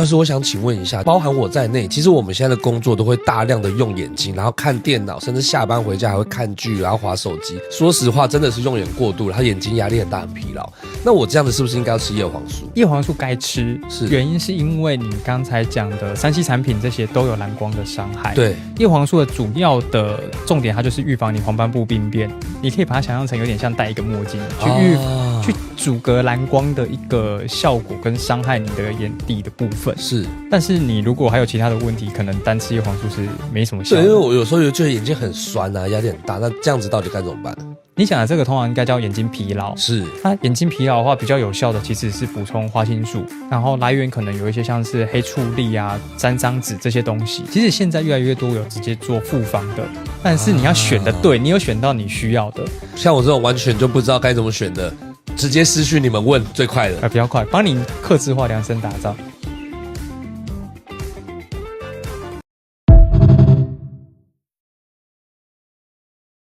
但是我想请问一下，包含我在内，其实我们现在的工作都会大量的用眼睛，然后看电脑，甚至下班回家还会看剧，然后滑手机。说实话，真的是用眼过度了，他眼睛压力很大，很疲劳。那我这样子是不是应该要吃叶黄素？叶黄素该吃，是原因是因为你刚才讲的3C 产品这些都有蓝光的伤害。对，叶黄素的主要的重点，它就是预防你黄斑部病变。你可以把它想象成有点像戴一个墨镜，去阻隔蓝光的一个效果跟伤害你的眼底的部分。是，但是你如果还有其他的问题，可能单吃叶黄素是没什么效果。对，因为我有时候觉得眼睛很酸啊，压力很大，那这样子到底该怎么办？你讲的这个通常应该叫眼睛疲劳。是，那眼睛疲劳的话，比较有效的其实是补充花青素，然后来源可能有一些像是黑醋栗啊、三张子这些东西。其实现在越来越多有直接做复方的，但是你要选的对，你有选到你需要的。像我这种完全就不知道该怎么选的，直接私讯你们问最快的。比较快，帮你客制化量身打造。